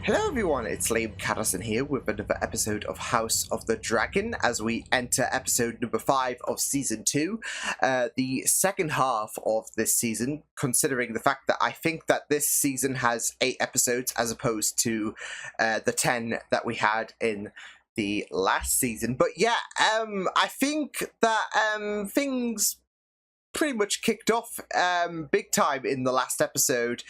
Hello everyone, it's Catterson here with another episode of House of the Dragon as we enter episode number 5 of season 2, the second half of this season, considering the fact that I think that this season has 8 episodes as opposed to the 10 that we had in the last season. But yeah, I think that things pretty much kicked off big time in the last episode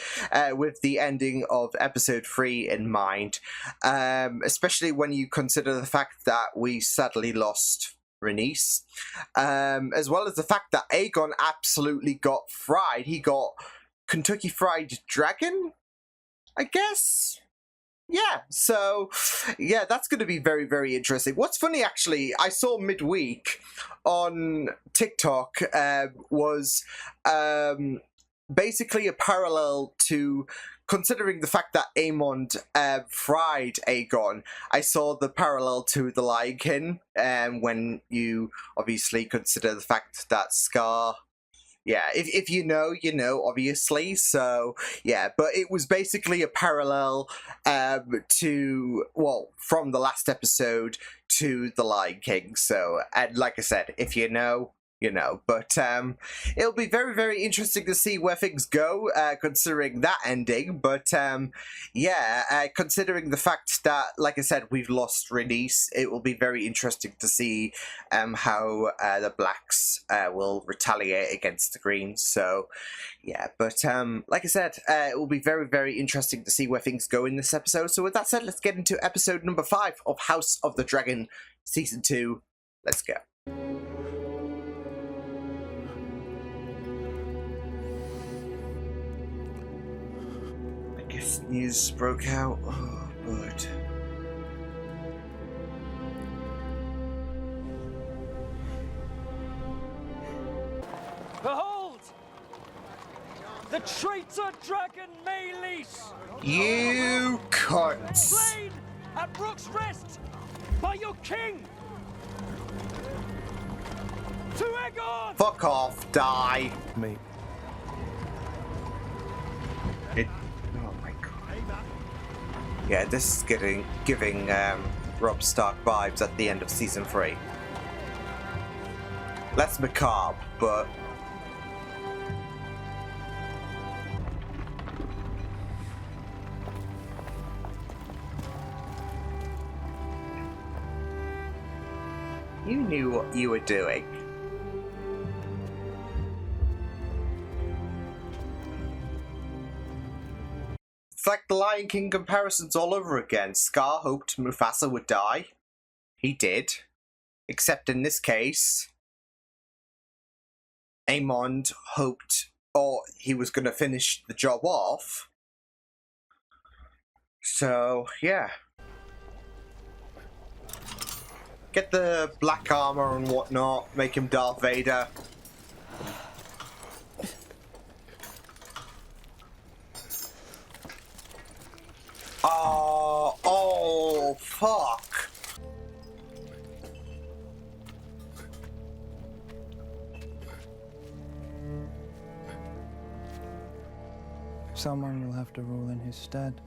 with the ending of episode 3 in mind, especially when you consider the fact that we sadly lost Rhaenys, as well as the fact that Aegon absolutely got fried. He got Kentucky Fried Dragon, I guess? Yeah, so, yeah, that's going to be very, very interesting. What's funny, actually, I saw midweek on TikTok was basically a parallel to, considering the fact that Aemond fried Aegon, I saw the parallel to The Lion King, when you obviously consider the fact that Scar... Yeah, if you know, you know, obviously. So, yeah, but it was basically a parallel to, well, from the last episode to The Lion King. So, and like I said, if you know, you know. But it'll be very, very interesting to see where things go, considering that ending. But yeah, considering the fact that, like I said, we've lost Rhaenys, it will be very interesting to see how the Blacks will retaliate against the Greens. So yeah, but like I said, it will be very, very interesting to see where things go in this episode. So with that said, let's get into episode number 5 of House of the Dragon, season 2. Let's go. News broke out. Oh, good. Behold! The traitor dragon Maylis! You cunts! Slain at Brook's Rest by your king! To Aegon! Fuck off, die! Me. Oh my god. Yeah, this is giving Robb Stark vibes at the end of season 3. Less macabre, but... You knew what you were doing. It's like the Lion King comparisons all over again. Scar hoped Mufasa would die. He did. Except in this case, Aemond hoped, or he was going to finish the job off. So, yeah. Get the black armor and whatnot, make him Darth Vader. Oh, fuck. Someone will have to rule in his stead.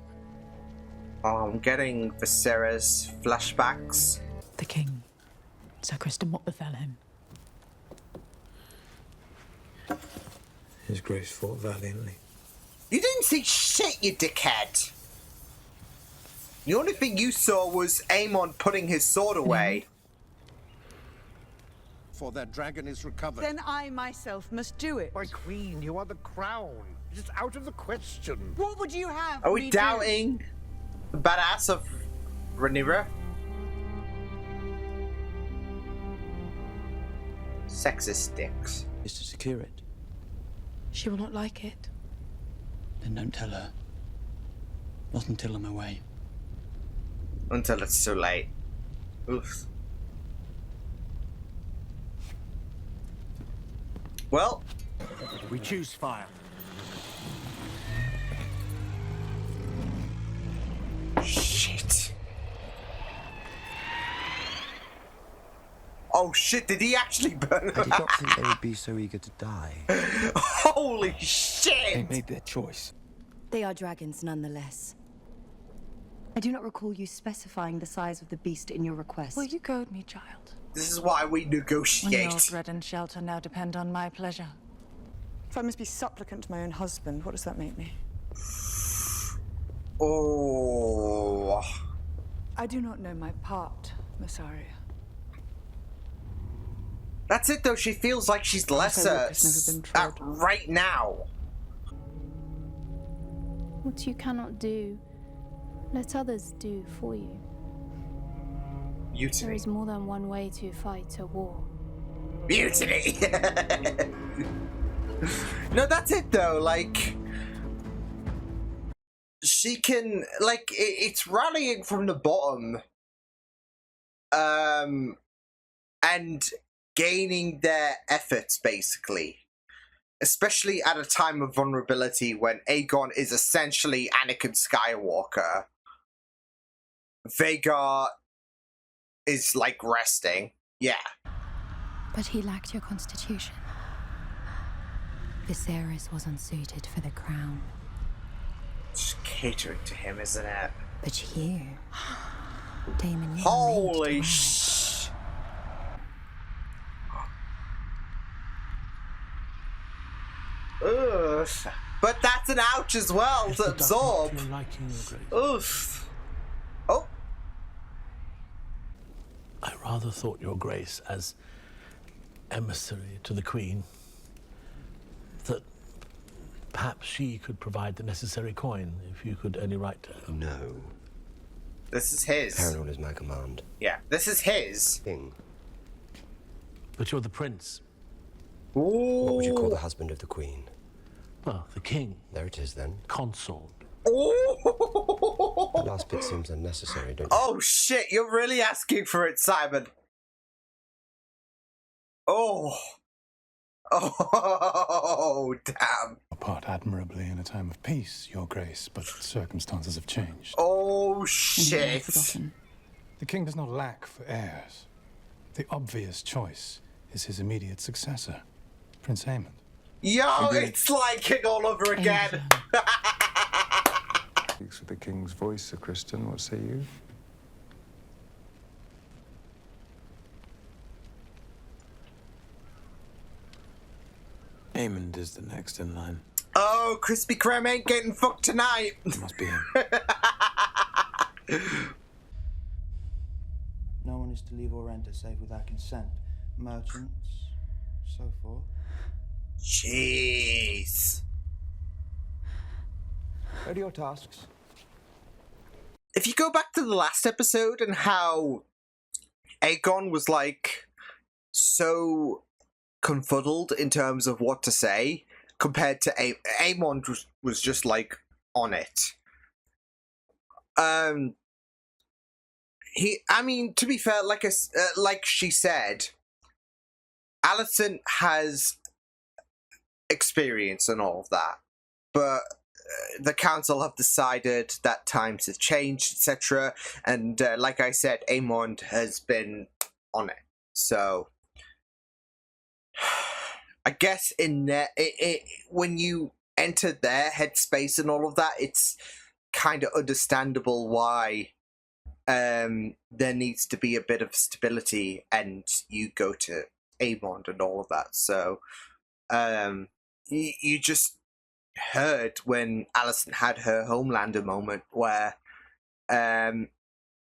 Oh, I'm getting Viserys flashbacks. The king, Sir Criston, what befell him? His Grace fought valiantly. You didn't see shit, you dickhead! The only thing you saw was Aemond putting his sword away. For their dragon is recovered. Then I myself must do it. My queen, you are the crown. It is out of the question. What would you have Are me we do? doubting the badass of Rhaenyra? Sexist dicks. Is to secure it. She will not like it. Then don't tell her. Not until I'm away. Until it's too late. Oof. Well, We choose fire. shit. Oh shit, did he actually burn I her? did not think they would be so eager to die. Holy shit! They made their choice. They are dragons nonetheless. I do not recall you specifying the size of the beast in your request. Well, you goad me, child. This is why we When your negotiate. bread and shelter now depend on my pleasure. If I must be supplicant to my own husband, what does that make me? Oh. I do not know my part, Massaria. That's it though, she feels like she's lesser has never been trod. right now. What you cannot do, let others do for you. There Mutiny. is more than one way to fight a war. Mutiny! No, that's it though, like... She can, like, it's rallying from the bottom. And gaining their efforts, basically. Especially at a time of vulnerability when Aegon is essentially Anakin Skywalker. Vhagar is, like, resting. Yeah. But he lacked your constitution. Viserys was unsuited for the crown. Just catering to him, isn't it? But you, Daemon, Holy sh... Oof. But that's an ouch as well to absorb. Oof. Oh. I rather thought your grace, as emissary to the Queen, that perhaps she could provide the necessary coin, if you could only write to her. No. This is his. Paranor is my command. Yeah, this is his. King. But you're the prince. Ooh. What would you call the husband of the Queen? Well, the king. There it is then. Consort. Ooh. The last bit seems unnecessary, don't you? Oh shit, you're really asking for it, Simon. Oh. Oh, damn. Part admirably in a time of peace, Your Grace, but circumstances have changed. Oh, shit. The king does not lack for heirs. The obvious choice is his immediate successor, Prince Aemond. Yo, it's like King all over again. Speaks with the king's voice, Sir Kristen. What say you? Aemond is the next in line. Oh, Krispy Kreme ain't getting fucked tonight. It must be him. No one is to leave or enter save with our consent. Merchants, so forth. Jeez. What are your tasks? If you go back to the last episode and how Aegon was like so confuddled in terms of what to say compared to Aemond was just like on it. I mean, to be fair, like she said, Alicent has experience and all of that, but the council have decided that times have changed, etc. And like I said, Aemond has been on it. So I guess in there, when you enter their headspace and all of that, it's kind of understandable why there needs to be a bit of stability, and you go to Aemond and all of that. So you just heard when Alicent had her Homelander moment where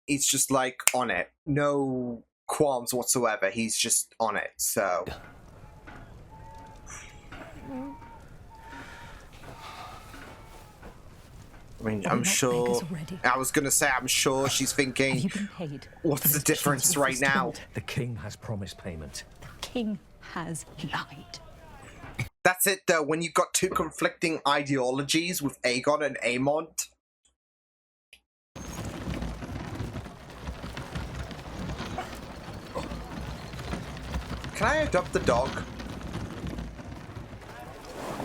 he's just like on it, no qualms whatsoever. He's just on it. So I mean, I'm sure. I was gonna say, I'm sure she's thinking, what's the difference right now? The king has promised payment. The king has lied. That's it, though. When you've got two conflicting ideologies with Aegon and Aemond. Can I adopt the dog?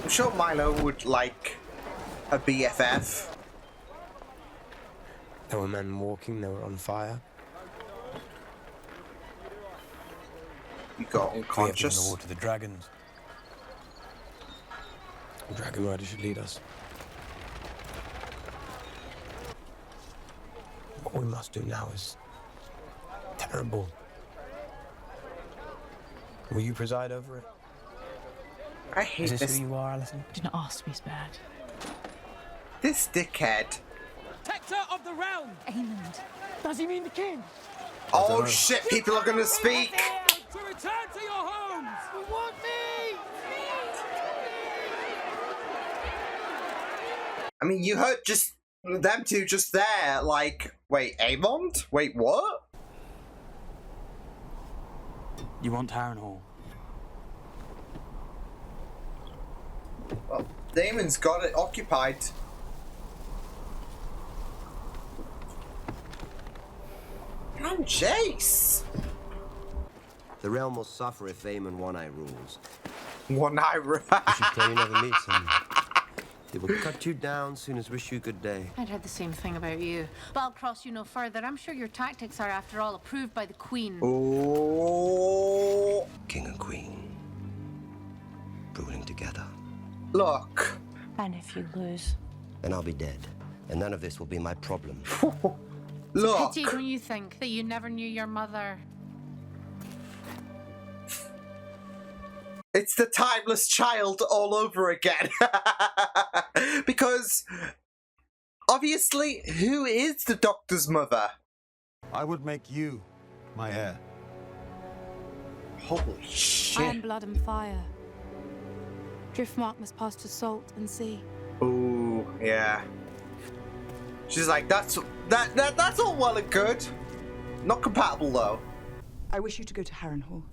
I'm sure Milo would like a BFF. There were men walking, they were on fire. You got We have unconscious. given the war to the dragons. The dragon rider should lead us. What we must do now is terrible. Will you preside over it? I hate Is this. this who you are, Alison? Do not ask to be spared. This dickhead. Protector of the realm! Aemond. Does he mean the king? Oh shit, people are gonna speak! To return to your homes! We want me! I mean, you heard just them two just there, like, wait, Aemond? Wait, what? You want Harrenhal? Well, Damon's got it occupied. Oh, Jace! The realm will suffer if Aemon One Eye rules. One eye. You should pray you never meet him. He will cut you down soon as wish you good day. I'd heard the same thing about you. But I'll cross you no further. I'm sure your tactics are, after all, approved by the Queen. Oh. King and Queen. Ruling together. Look. And if you lose? Then I'll be dead. And none of this will be my problem. Look. Pity, don't you think, that you never knew your mother? It's the timeless child all over again. Because, obviously, who is the Doctor's mother? I would make you my heir. Holy I shit. am blood and fire. Driftmark must pass to salt and sea. Ooh, yeah. She's like, that's all well and good. Not compatible, though. I wish you to go to Harrenhal.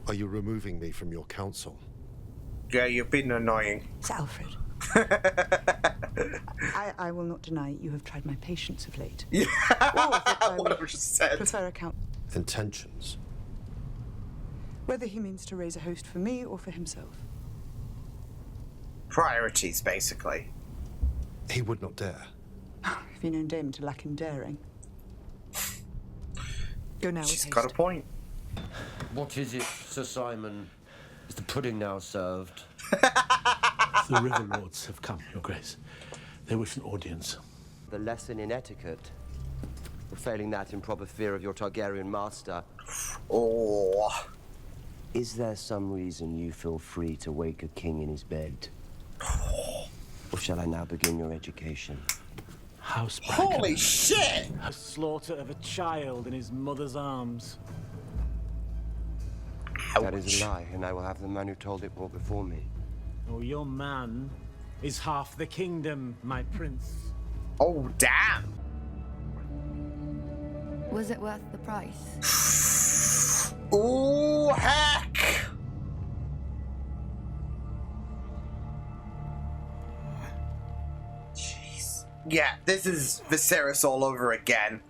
Are you removing me from your council? Yeah, you've been annoying. Sir Alfred. I will not deny you have tried my patience of late. Yeah, Or that I what I would just said. prefer a count. Intentions. Whether he means to raise a host for me or for himself. Priorities, basically. He would not dare. Have you known Damon to lack in daring? Go now. She's with got a haste. point. What is it, Sir Simon? Is the pudding now served? The River Lords have come, Your Grace. They wish an audience. The lesson in etiquette. Or failing that in proper fear of your Targaryen master. Oh. Is there some reason you feel free to wake a king in his bed? Or shall I now begin your education? House Holy shit! The slaughter of a child in his mother's arms. That is a lie, and I will have the man who told it brought before me. Oh, your man is half the kingdom, my prince. Oh, damn! Was it worth the price? Oh, heck! Jeez. Yeah, this is Viserys all over again.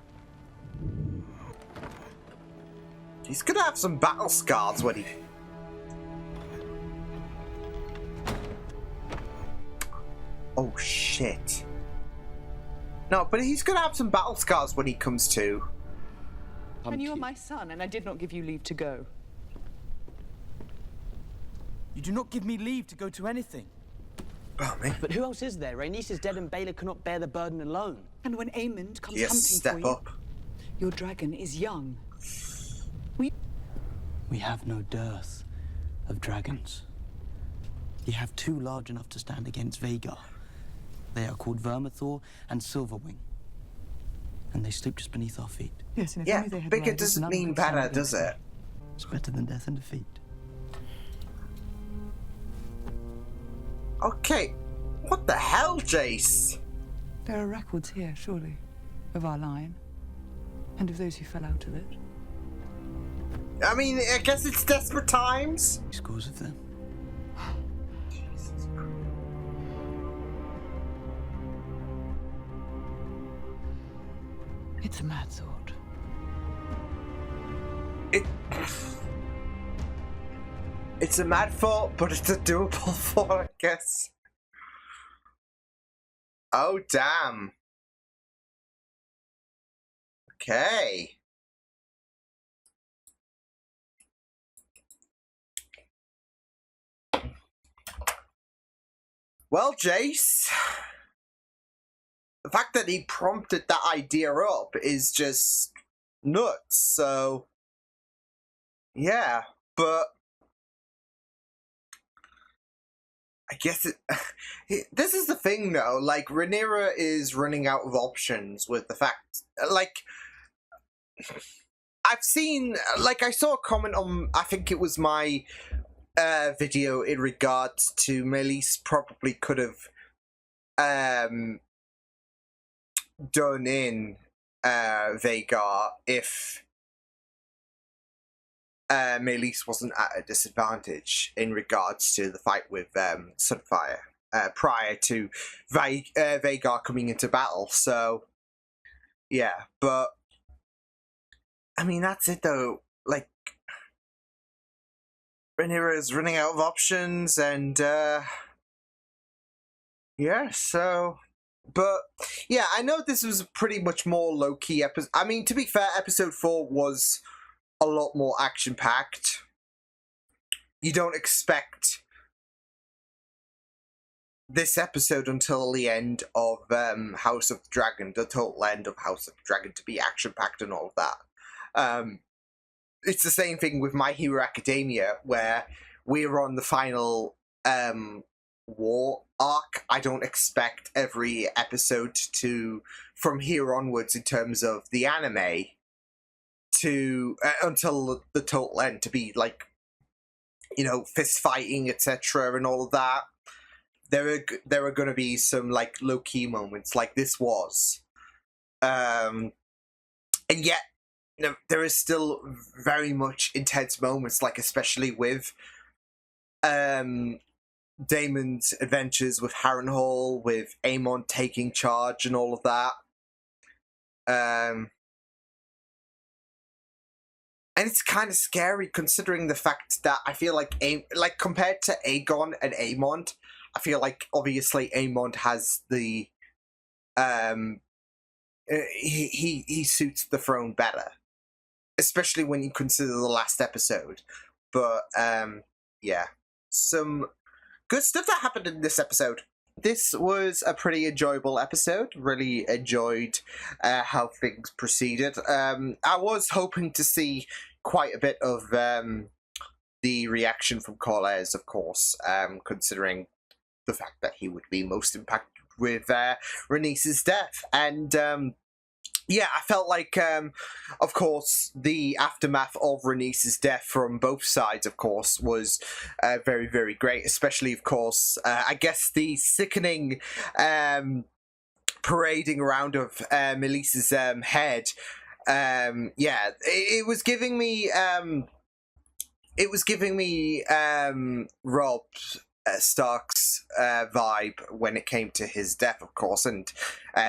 He's gonna have some battle scars when he... Oh, shit. No, but he's gonna have some battle scars when he comes to. And you are my son, and I did not give you leave to go. You do not give me leave to go to anything. Oh, man. But who else is there? Rhaenys is dead and Baelor cannot bear the burden alone. And when Aemond comes Yes, hunting step for you, up. your dragon is young. We have no dearth of dragons. You have two large enough to stand against Vhagar. They are called Vermithor and Silverwing. And they sleep just beneath our feet. Yes, and if Yeah, only they had bigger riders, doesn't none mean could better, stand does against it? It's better than death and defeat. Okay. What the hell, Jace? There are records here, surely, of our line, and of those who fell out of it. I mean, I guess it's desperate times. Scores of them. Jesus Christ. It's a mad thought. It's a mad thought, but it's a doable thought, I guess. Oh, damn. Okay. Well, Jace, the fact that he prompted that idea up is just nuts. So, yeah, but I guess this is the thing, though. Like, Rhaenyra is running out of options with the fact, like, I've seen, like, I saw a comment on, I think it was my video in regards to Meleys probably could have done in Vhagar if Meleys wasn't at a disadvantage in regards to the fight with Sunfire prior to Vhagar coming into battle. So, yeah, but I mean, that's it though. Like, Rhaenyra is running out of options, and yeah, so. But yeah, I know this was pretty much more low-key episode. I mean, to be fair, episode 4 was a lot more action-packed. You don't expect this episode until the end of House of the Dragon, the total end of House of the Dragon, to be action-packed and all of that. It's the same thing with My Hero Academia, where we're on the final war arc. I don't expect every episode to, from here onwards in terms of the anime, to until the total end, to be like, you know, fist fighting, etc., and all of that. There are going to be some like low key moments, like this was, and yet there is still very much intense moments, like especially with Daemon's adventures with Harrenhal, with Aemon taking charge and all of that. And it's kind of scary considering the fact that I feel like, compared to Aegon and Aemond, I feel like obviously Aemond has the, he suits the throne better. Especially when you consider the last episode. But, yeah. Some good stuff that happened in this episode. This was a pretty enjoyable episode. Really enjoyed how things proceeded. I was hoping to see quite a bit of the reaction from Corlys, of course, considering the fact that he would be most impacted with Rhaenys' death. And yeah, I felt like, of course, the aftermath of Rhaenys' death from both sides, of course, was very, very great. Especially, of course, I guess the sickening parading around of Melissa's head. Yeah, it was giving me. It was giving me Robb Stark's vibe when it came to his death, of course, and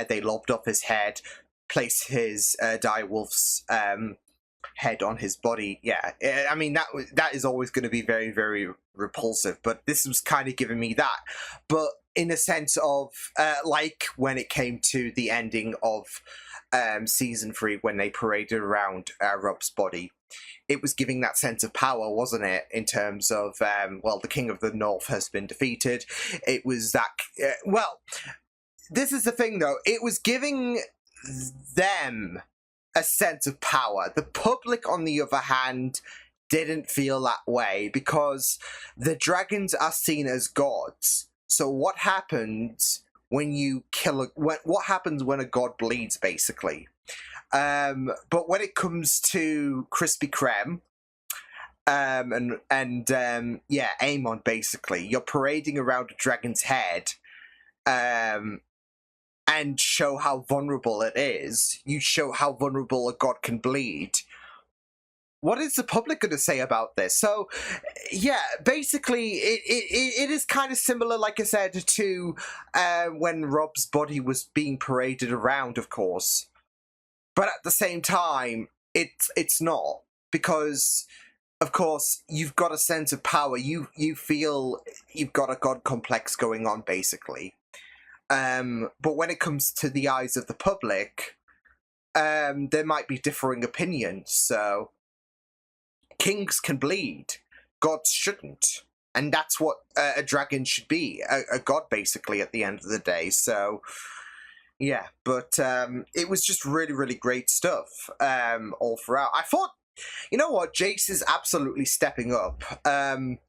they lobbed off his head, placed his direwolf's head on his body. Yeah, I mean, that is always going to be very, very repulsive, but this was kind of giving me that. But in a sense of, like, when it came to the ending of season 3, when they paraded around Robb's body, it was giving that sense of power, wasn't it? In terms of, well, the King of the North has been defeated. It was that, well, this is the thing, though. It was giving them a sense of power. The public, on the other hand, didn't feel that way because the dragons are seen as gods. So what happens when you kill what happens when a god bleeds, basically? But when it comes to Krispy Kreme, yeah, Aemon, basically, you're parading around a dragon's head, and show how vulnerable it is. You show how vulnerable a god can bleed. What is the public going to say about this? So, yeah, basically, it is kind of similar, like I said, to when Robb's body was being paraded around, of course. But at the same time, it's not. Because, of course, you've got a sense of power. You feel you've got a god complex going on, basically. But when it comes to the eyes of the public, there might be differing opinions. So, kings can bleed, gods shouldn't, and that's what a dragon should be, a god, basically, at the end of the day. So, Yeah, but it was just really, really great stuff all throughout. I thought, you know what, Jace is absolutely stepping up. And,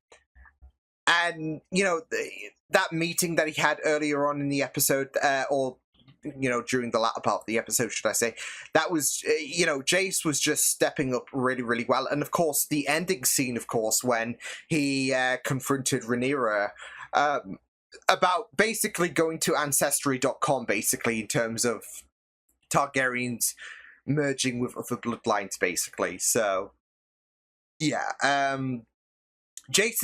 you know, that meeting that he had earlier on in the episode, or, you know, during the latter part of the episode, should I say, that was, you know, Jace was just stepping up really, really well. And, of course, the ending scene, of course, when he confronted Rhaenyra, about basically going to Ancestry.com, basically, in terms of Targaryens merging with other bloodlines, basically. So, yeah, Jace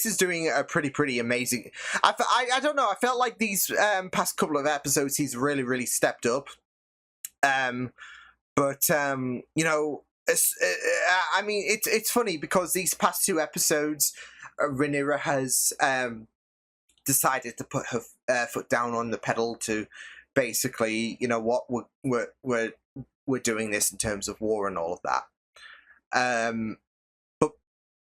is doing a pretty amazing. I don't know. I felt like these past couple of episodes he's really stepped up. But you know, I mean, it's funny because these past two episodes, Rhaenyra has decided to put her foot down on the pedal to basically, you know what, we're doing this in terms of war and all of that. But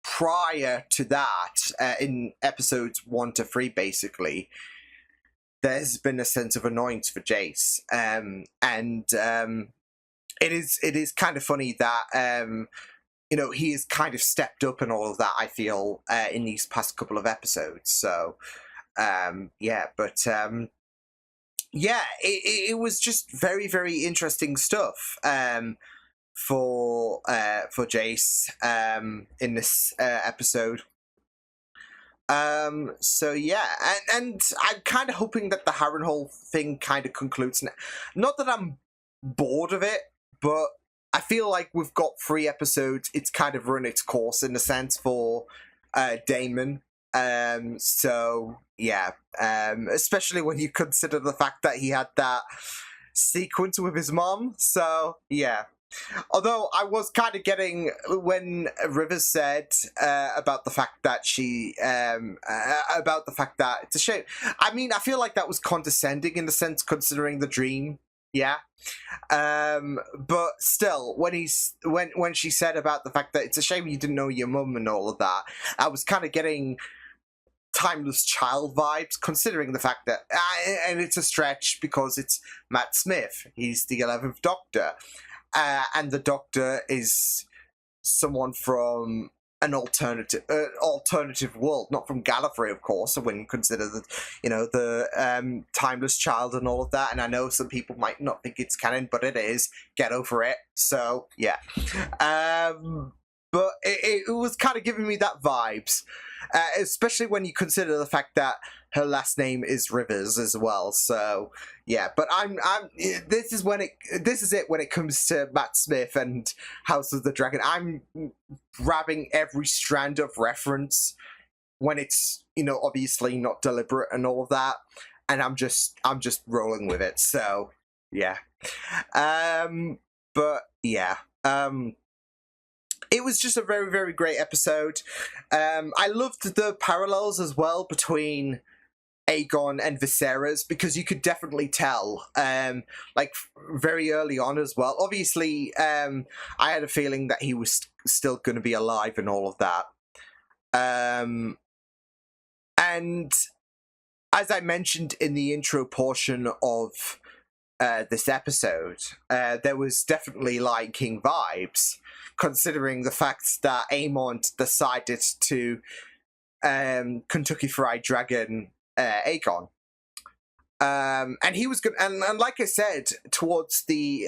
prior to that, in episodes 1 to 3, basically, there's been a sense of annoyance for Jace, and it is kind of funny that you know, he has kind of stepped up and all of that, I feel, in these past couple of episodes. So yeah, but yeah, it was just very interesting stuff for Jace in this episode. So yeah, and I'm kind of hoping that the Harrenhal thing kind of concludes. Not that I'm bored of it, but I feel like we've got 3 episodes. It's kind of run its course in a sense for Daemon. So yeah, especially when you consider the fact that he had that sequence with his mom. So yeah. Although I was kind of getting when Rivers said about the fact that it's a shame. I mean, I feel like that was condescending in a sense, considering the dream. Yeah, but still, when she said about the fact that it's a shame you didn't know your mum and all of that, I was kind of getting Timeless Child vibes, considering the fact that, and it's a stretch because it's Matt Smith. He's the 11th Doctor. And the Doctor is someone from an alternative world, not from Gallifrey, of course. So when you consider the, you know, the Timeless Child and all of that, and I know some people might not think it's canon, but it is. Get over it. So yeah, but it was kind of giving me that vibes, especially when you consider the fact that her last name is Rivers as well. So yeah, but this is it when it comes to Matt Smith and House of the Dragon. I'm grabbing every strand of reference when it's, you know, obviously not deliberate and all of that, and I'm just rolling with it. So yeah, but yeah, it was just a very very great episode. I loved the parallels as well between Aegon and Viserys, because you could definitely tell, like very early on as well. Obviously, I had a feeling that he was still going to be alive and all of that. And as I mentioned in the intro portion of this episode, there was definitely Lion King vibes, considering the fact that Aemond decided to Kentucky Fried Dragon Aegon. And he was good, and like I said, towards the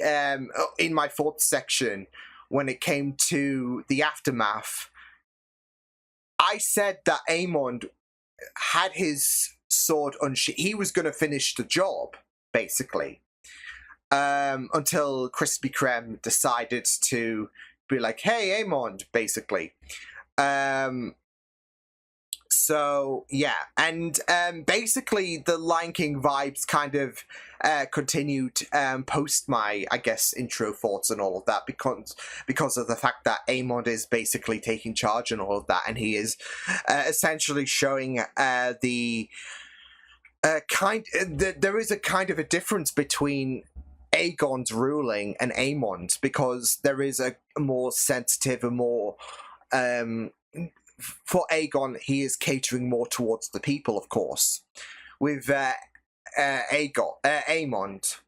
in my thoughts section, when it came to the aftermath, I said that Aemond had his sword unsheathed. He was going to finish the job, basically, until Krispy Kreme decided to be like, "Hey, Aemond," basically. So yeah, and basically the Lion King vibes kind of continued post my, I guess, intro thoughts and all of that, because of the fact that Aemond is basically taking charge and all of that, and he is essentially showing there is a kind of a difference between Aegon's ruling and Aemond's, because there is a more sensitive and more for Aegon, he is catering more towards the people, of course. With Aemond.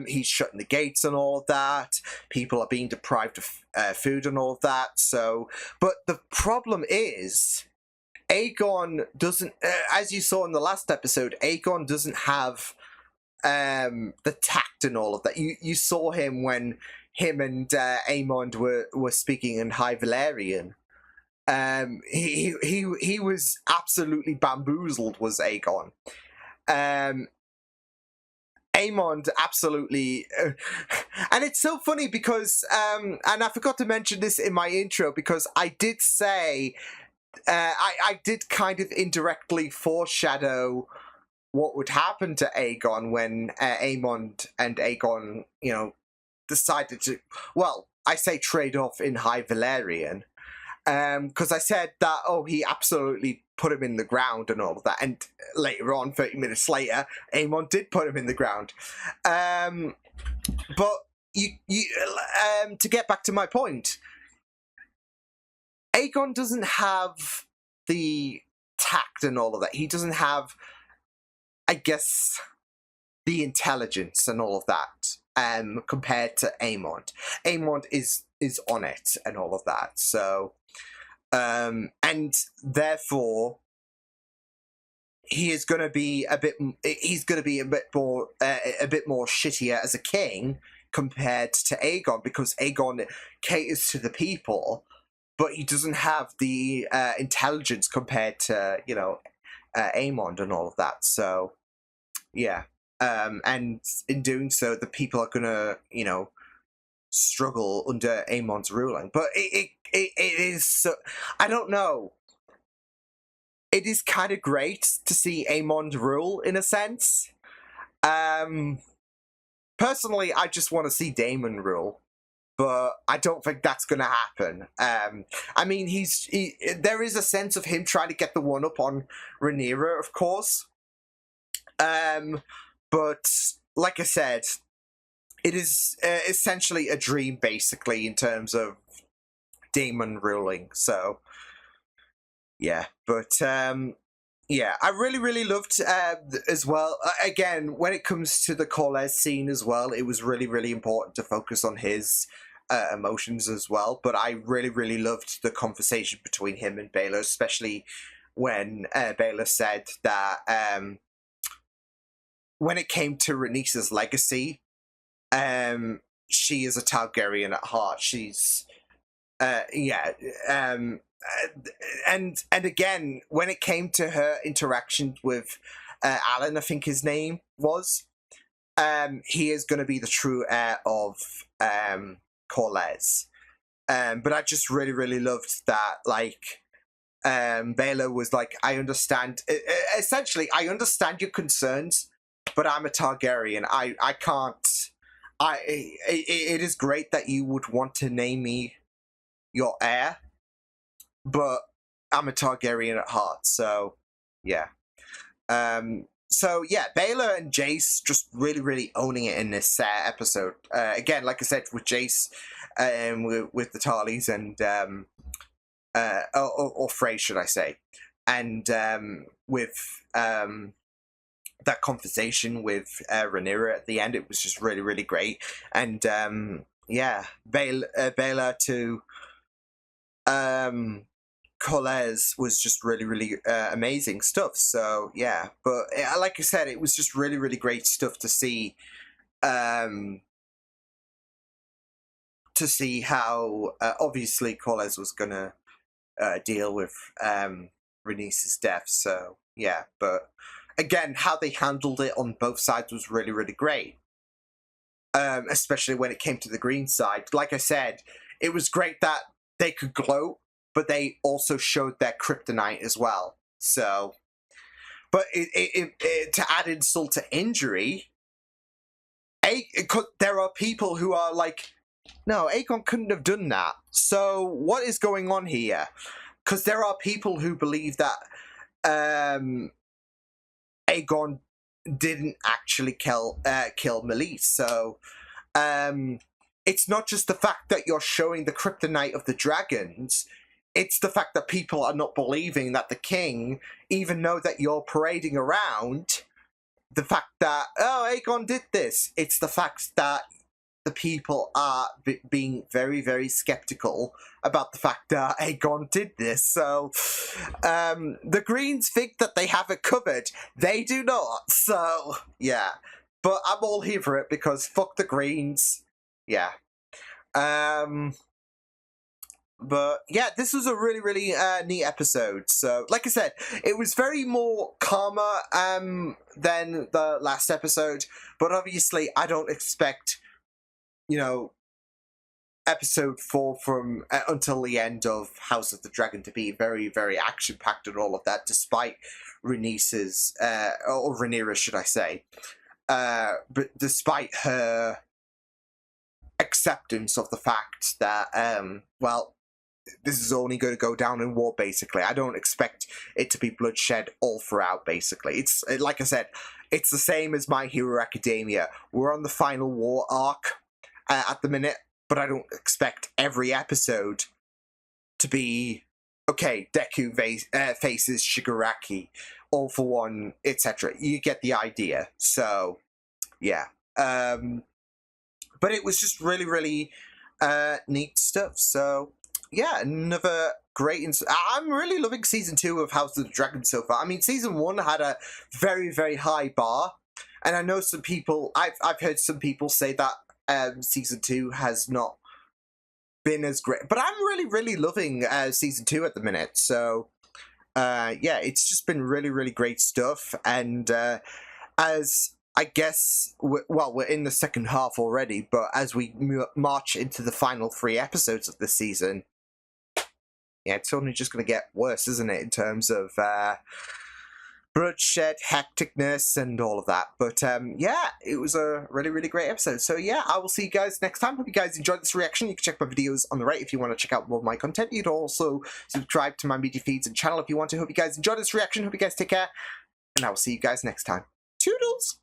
He's shutting the gates and all of that. People are being deprived of food and all of that. So, but the problem is, Aegon doesn't, as you saw in the last episode, Aegon doesn't have the tact and all of that. You saw him when him and Aemond were speaking in High Valyrian. He was absolutely bamboozled, was Aegon. Aemond absolutely, and it's so funny because, and I forgot to mention this in my intro because I did say, I did kind of indirectly foreshadow what would happen to Aegon when Aemond and Aegon, decided to, well, I say trade off in High Valyrian. Because I said that, he absolutely put him in the ground and all of that. And later on, 30 minutes later, Aemon did put him in the ground. But to get back to my point, Aegon doesn't have the tact and all of that. He doesn't have, I guess, the intelligence and all of that compared to Aemond. Aemond is on it and all of that. So, and therefore, he is going to be a bit. He's going to be a bit more shittier as a king compared to Aegon, because Aegon caters to the people, but he doesn't have the intelligence compared to Aemond and all of that. So, yeah, and in doing so, the people are going to struggle under Aemon's ruling. But it is so, I don't know. It is kind of great to see Aemond rule in a sense. Personally, I just want to see Daemon rule, but I don't think that's going to happen. I mean, there is a sense of him trying to get the one up on Rhaenyra, of course. But like I said, it is essentially a dream, basically, in terms of Daemon ruling. So, yeah. But, yeah, I really, really loved as well. Again, when it comes to the Corlys scene as well, it was really, really important to focus on his emotions as well. But I really, really loved the conversation between him and Baelor, especially when Baelor said that when it came to Rhaenys's legacy, she is a Targaryen at heart. She's, and again, when it came to her interaction with Alan, I think his name was, he is going to be the true heir of Corlys. But I just really, really loved that, like, Baelor was like, I understand, essentially, I understand your concerns, but I'm a Targaryen. I can't, it is great that you would want to name me your heir, but I'm a Targaryen at heart, so yeah. So yeah, Baelor and Jace just really, really owning it in this episode. Again, like I said, with Jace, with the Tarleys and or Frey, should I say, and with that conversation with Rhaenyra at the end, it was just really, really great. And yeah, Baelor to Corlys was just really, really amazing stuff. So yeah, but like I said, it was just really, really great stuff to see. To see how obviously Corlys was gonna deal with Rhaenys's death. So yeah, but again, how they handled it on both sides was really, really great. Especially when it came to the green side. Like I said, it was great that they could gloat, but they also showed their kryptonite as well. So, but to add insult to injury, there are people who are like, no, Aegon couldn't have done that. So what is going on here? Because there are people who believe that Aegon didn't actually kill Meleys. So it's not just the fact that you're showing the kryptonite of the dragons, it's the fact that people are not believing that the king, even though that you're parading around the fact that, oh, Aegon did this. It's the fact that the people are being very, very skeptical about the fact that Aegon did this. So, the Greens think that they have it covered. They do not. So, yeah. But I'm all here for it because fuck the Greens. Yeah. But yeah, this was a really, really neat episode. So, like I said, it was very more calmer than the last episode. But obviously, I don't expect, you know, episode 4 from until the end of House of the Dragon to be very, very action-packed and all of that, despite Rhaenys's, or Rhaenyra, should I say. But despite her acceptance of the fact that, well, this is only going to go down in war, basically. I don't expect it to be bloodshed all throughout, basically. It's, like I said, it's the same as My Hero Academia. We're on the final war arc at the minute, but I don't expect every episode to be, okay, Deku faces Shigaraki, all for one, etc. You get the idea. So, yeah. But it was just really, really neat stuff. So, yeah, another great... I'm really loving Season 2 of House of the Dragon so far. I mean, Season 1 had a very, very high bar. And I know some people... I've heard some people say that Season 2 has not been as great. But I'm really, really loving Season 2 at the minute. So, yeah, it's just been really, really great stuff. And as... I guess, we're in the second half already, but as we march into the final 3 episodes of this season, yeah, it's only just going to get worse, isn't it, in terms of bloodshed, hecticness, and all of that. But, yeah, it was a really, really great episode. So, yeah, I will see you guys next time. Hope you guys enjoyed this reaction. You can check my videos on the right if you want to check out more of my content. You'd also subscribe to my media feeds and channel if you want to. Hope you guys enjoyed this reaction. Hope you guys take care, and I will see you guys next time. Toodles!